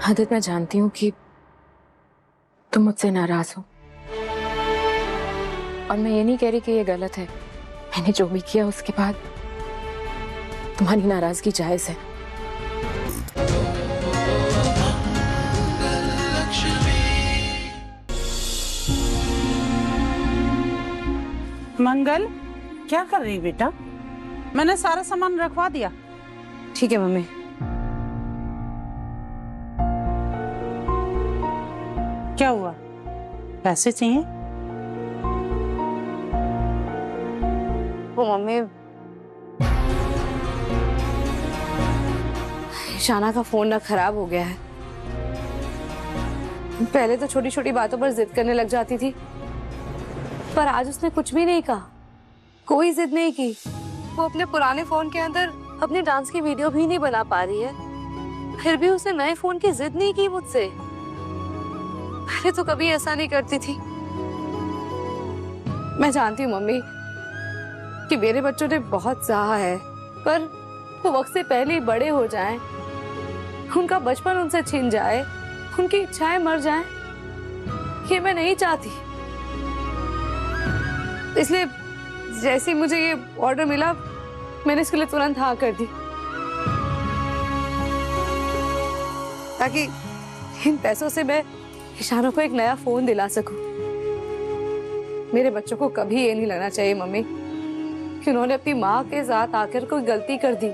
आदित्य, मैं जानती हूँ कि तुम मुझसे नाराज हो, और मैं ये नहीं कह रही कि ये गलत है। मैंने जो भी किया उसके बाद तुम्हारी नाराजगी जायज है। मंगल, क्या कर रही बेटा? मैंने सारा सामान रखवा दिया। ठीक है मम्मी। क्या हुआ? पैसे चाहिए? वो मम्मी, शाना का फोन ना खराब हो गया है। पहले तो छोटी छोटी बातों पर जिद करने लग जाती थी, पर आज उसने कुछ भी नहीं कहा, कोई जिद नहीं की। वो अपने पुराने फोन के अंदर अपने डांस की वीडियो भी नहीं बना पा रही है, फिर भी उसने नए फोन की जिद नहीं की मुझसे। पहले तो कभी ऐसा नहीं करती थी। मैं जानती हूँ मम्मी कि मेरे बच्चों ने बहुत चाहा है, पर वो वक्त से पहले ही बड़े हो जाएं, उनका बचपन उनसे छिन जाए, उनकी इच्छाएं मर जाएं, ये मैं नहीं चाहती। इसलिए जैसे ही मुझे ये ऑर्डर मिला, मैंने इसके लिए तुरंत हाँ कर दी, ताकि इन पैसों से मैं ईशानों को एक नया फोन दिला सकूं। मेरे बच्चों को कभी ये नहीं लगना चाहिए मम्मी कि उन्होंने अपनी माँ के साथ आकर कोई गलती कर दी।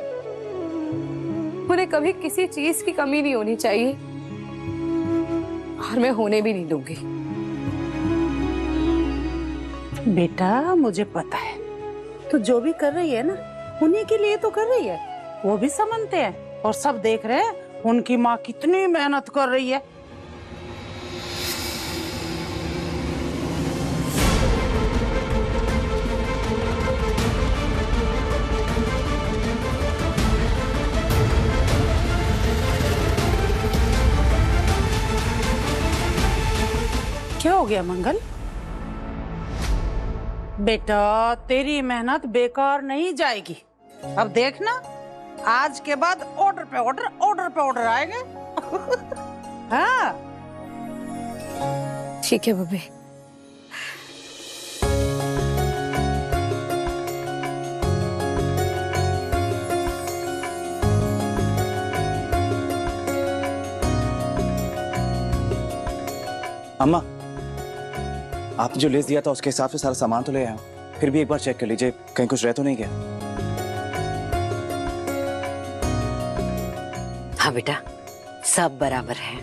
उन्हें कभी किसी चीज की कमी नहीं होनी चाहिए, और मैं होने भी नहीं दूंगी। बेटा, मुझे पता है तो जो भी कर रही है ना, उन्हीं के लिए तो कर रही है। वो भी समझते हैं और सब देख रहे हैं उनकी माँ कितनी मेहनत कर रही है। क्या हो गया मंगल? बेटा, तेरी मेहनत बेकार नहीं जाएगी। अब देखना, आज के बाद ऑर्डर पे ऑर्डर, ऑर्डर पे ऑर्डर आएंगे। हाँ, ठीक है मम्मी। अम्मा, आपने जो लिस्ट दिया था उसके हिसाब से सारा सामान तो ले आया, फिर भी एक बार चेक कर लीजिए कहीं कुछ रह तो नहीं गया। हाँ बेटा, सब बराबर है।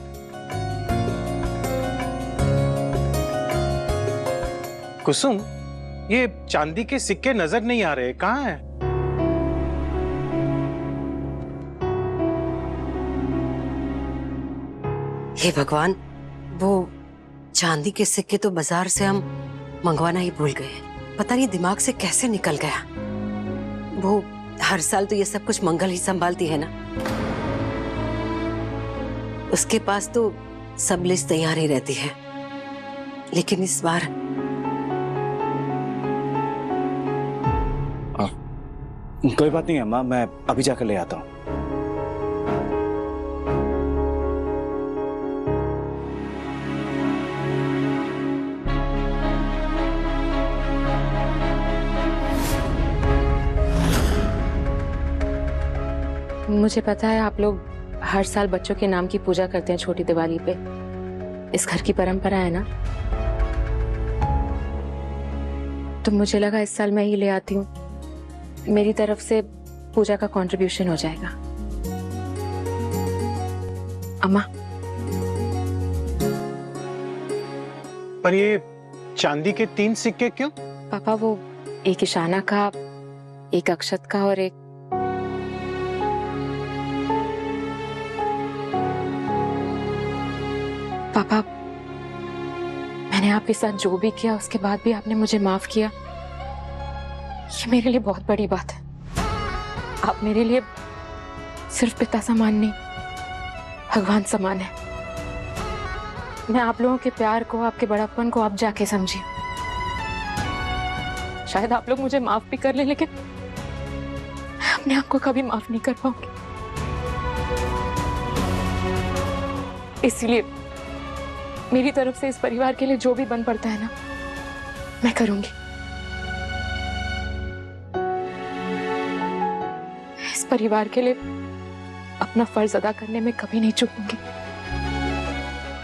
कुसुम, ये चांदी के सिक्के नजर नहीं आ रहे, कहाँ हैं? हे भगवान, वो चांदी के सिक्के तो बाजार से हम मंगवाना ही भूल गए। पता नहीं दिमाग से कैसे निकल गया। वो हर साल तो ये सब कुछ मंगल ही संभालती है ना, उसके पास तो सब लिस्ट तैयार ही रहती है। लेकिन इस बार कोई बात नहीं अम्मा, मैं अभी जाकर ले आता हूँ। मुझे पता है आप लोग हर साल बच्चों के नाम की पूजा करते हैं छोटी दिवाली पे, इस घर की परंपरा है ना। तो मुझे लगा इस साल मैं ही ले आती हूँ, मेरी तरफ से पूजा का कंट्रीब्यूशन हो जाएगा। अम्मा, पर ये चांदी के 3 सिक्के क्यों? पापा, वो एक ईशाना का, एक अक्षत का और एक पापा, मैंने आपके साथ जो भी किया उसके बाद भी आपने मुझे माफ किया, ये मेरे लिए बहुत बड़ी बात है। आप मेरे लिए सिर्फ पिता समान नहीं, भगवान समान है। मैं आप लोगों के प्यार को, आपके बड़प्पन को आप जाके समझिए। शायद आप लोग मुझे माफ भी कर ले, लेकिन अपने आप को कभी माफ नहीं कर पाऊंगी। इसीलिए मेरी तरफ से इस परिवार के लिए जो भी बन पड़ता है ना, मैं करूंगी। इस परिवार के लिए अपना फर्ज अदा करने में कभी नहीं चूकूंगी।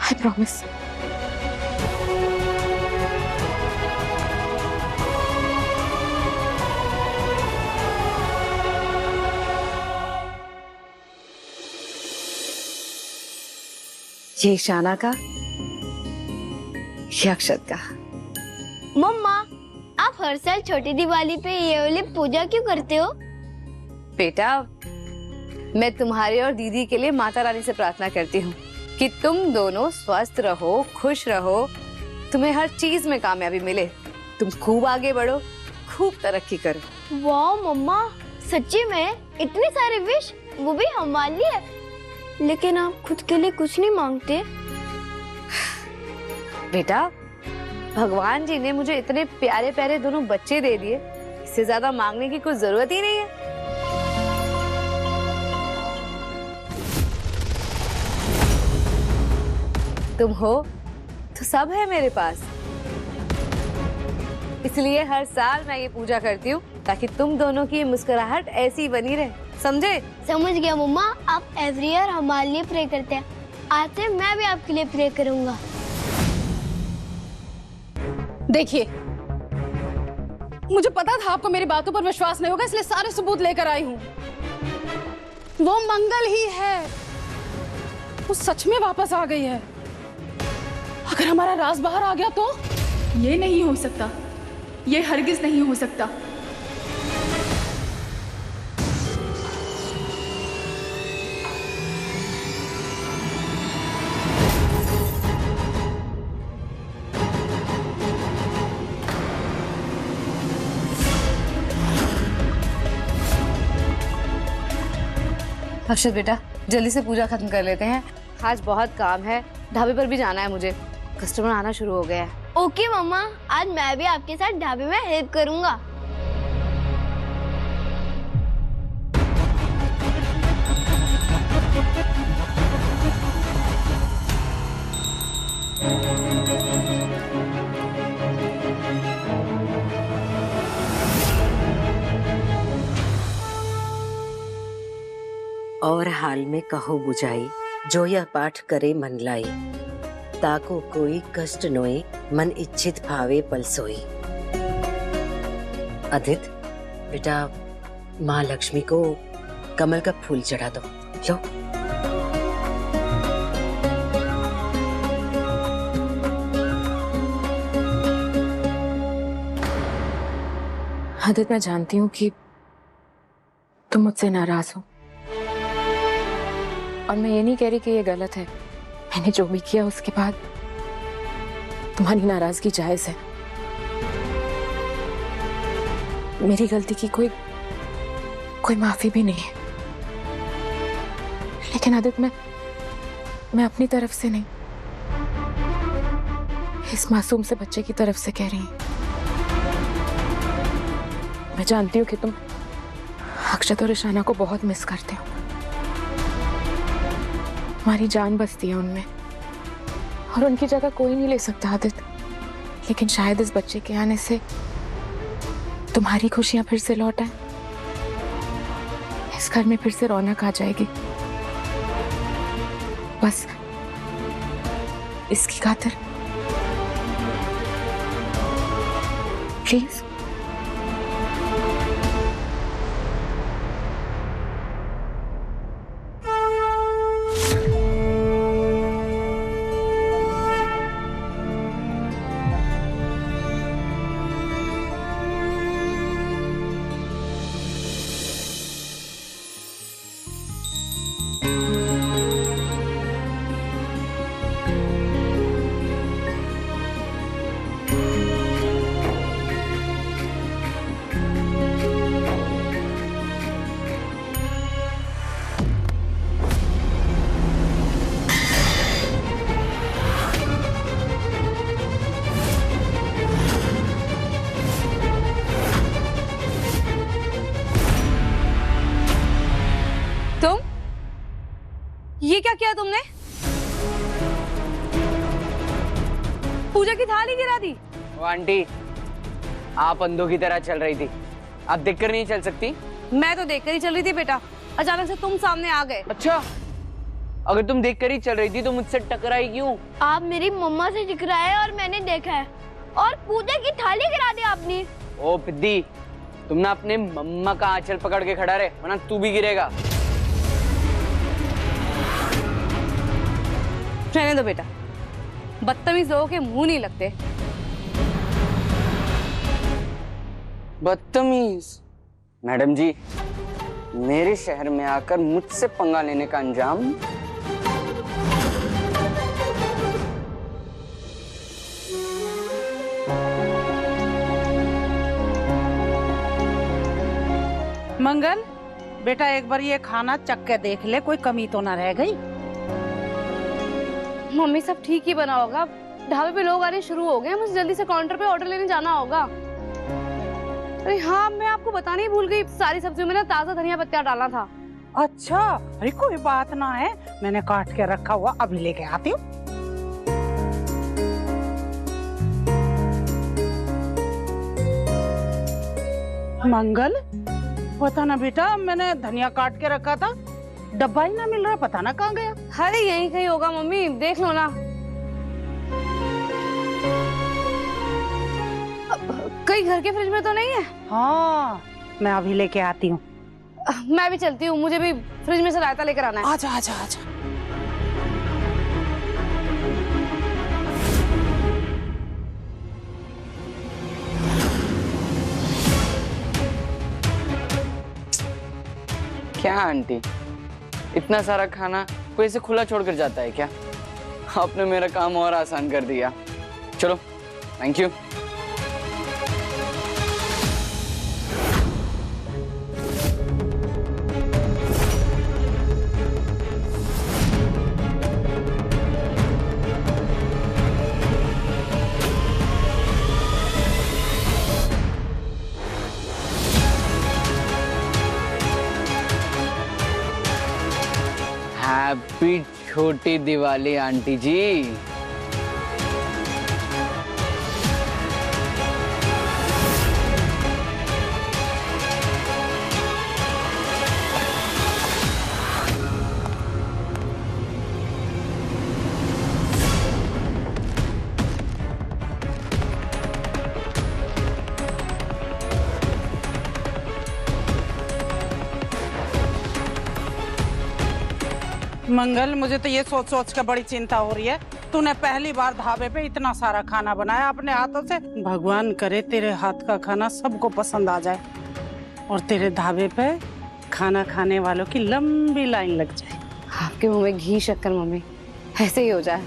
I promise. ये शाना का, ये अक्षत का। मम्मा, आप हर साल छोटी दिवाली पे ये वाली पूजा क्यों करते हो? बेटा, मैं तुम्हारे और दीदी के लिए माता रानी से प्रार्थना करती हूँ कि तुम दोनों स्वस्थ रहो, खुश रहो, तुम्हें हर चीज में कामयाबी मिले, तुम खूब आगे बढ़ो, खूब तरक्की करो। वाह मम्मा, सच्ची में इतने सारे विश, वो भी हमारे लिए। लेकिन आप खुद के लिए कुछ नहीं मांगते? बेटा, भगवान जी ने मुझे इतने प्यारे प्यारे दोनों बच्चे दे दिए, इससे ज्यादा मांगने की कोई जरूरत ही नहीं है। तुम हो तो सब है मेरे पास, इसलिए हर साल मैं ये पूजा करती हूँ ताकि तुम दोनों की मुस्कुराहट ऐसी बनी रहे, समझे? समझ गया मम्मा, आप एवरी ईयर हमारे लिए प्रे करते हैं। आज से मैं भी आपके लिए प्रे करूंगा। देखिए, मुझे पता था आपको मेरी बातों पर विश्वास नहीं होगा, इसलिए सारे सबूत लेकर आई हूं। वो मंगल ही है, वो सच में वापस आ गई है। अगर हमारा राज बाहर आ गया तो? ये नहीं हो सकता, ये हरगिज नहीं हो सकता। अक्षत बेटा, जल्दी से पूजा खत्म कर लेते हैं, आज बहुत काम है, ढाबे पर भी जाना है मुझे, कस्टमर आना शुरू हो गया है। ओके मम्मा, आज मैं भी आपके साथ ढाबे में हेल्प करूंगा। और हाल में कहो बुझाई, जो यह पाठ करे मन लाई, ताको कोई कष्ट नोए, मन इच्छित भावे पल सोई। अदित, बेटा माँ लक्ष्मी को कमल का फूल चढ़ा दो। लो। आदित, मैं जानती हूँ कि तुम मुझसे नाराज हो, और मैं ये नहीं कह रही कि ये गलत है। मैंने जो भी किया उसके बाद तुम्हारी नाराजगी जायज है। मेरी गलती की कोई माफी भी नहीं है। लेकिन आदित, मैं अपनी तरफ से नहीं, इस मासूम से बच्चे की तरफ से कह रही हूँ। मैं जानती हूँ कि तुम अक्षत और ईशाना को बहुत मिस करते हो, हमारी जान बसती है उनमें, और उनकी जगह कोई नहीं ले सकता आदित। लेकिन शायद इस बच्चे के आने से तुम्हारी खुशियां फिर से लौट आए, इस घर में फिर से रौनक आ जाएगी। बस इसकी खातिर प्लीज। ये क्या किया तुमने? पूजा की थाली गिरा दी। वो आंटी, आप अंधों की तरह चल रही थी, आप देखकर नहीं चल सकती? मैं तो देखकर ही चल रही थी बेटा, अचानक से तुम सामने आ गए। अच्छा, अगर तुम देखकर ही चल रही थी तो मुझसे टकराई क्यों? आप मेरी मम्मा से टकराए और मैंने देखा है, और पूजा की थाली गिरा दी आपने। ओ पिद्दी, तुम ना अपने मम्मा का आंचल पकड़ के खड़ा रहे, वरना तू भी गिरेगा। रहने दो बेटा, बदतमीज लोगों के मुंह नहीं लगते। बदतमीज? मैडम जी, मेरे शहर में आकर मुझसे पंगा लेने का अंजाम मंगल बेटा, एक बार ये खाना चख के देख ले, कोई कमी तो ना रह गई। मम्मी सब ठीक ही बना होगा, ढाबे पे लोग आने शुरू हो गए, मुझे जल्दी से काउंटर पे ऑर्डर लेने जाना होगा। अरे हाँ, मैं आपको बताना ही भूल गई, सारी सब्जियों में ना ताजा धनिया पत्ता डालना था। अच्छा, अरे कोई बात ना है, मैंने काट के रखा हुआ, अभी लेके आती हूँ। मंगल, पता ना बेटा, मैंने धनिया काट के रखा था, डब्बा ही ना मिल रहा, पता ना कहाँ गया। अरे यहीं कहीं होगा मम्मी, देख लो ना। कहीं घर के फ्रिज में तो नहीं है? हाँ, मैं अभी लेके आती हूँ। मैं भी चलती हूँ, मुझे भी फ्रिज में से रायता लेकर आना है। आजा आजा आजा। क्या आंटी, इतना सारा खाना कोई ऐसे खुला छोड़कर जाता है क्या? आपने मेरा काम और आसान कर दिया। चलो, थैंक यू। हैप्पी छोटी दिवाली आंटी जी। मंगल, मुझे तो ये सोच सोच के बड़ी चिंता हो रही है, तूने पहली बार ढाबे पे इतना सारा खाना बनाया अपने हाथों से। भगवान करे तेरे हाथ का खाना सबको पसंद आ जाए और तेरे ढाबे पे खाना खाने वालों की लंबी लाइन लग जाए। आपके मुंह में घी शक्कर मम्मी, ऐसे ही हो जाए।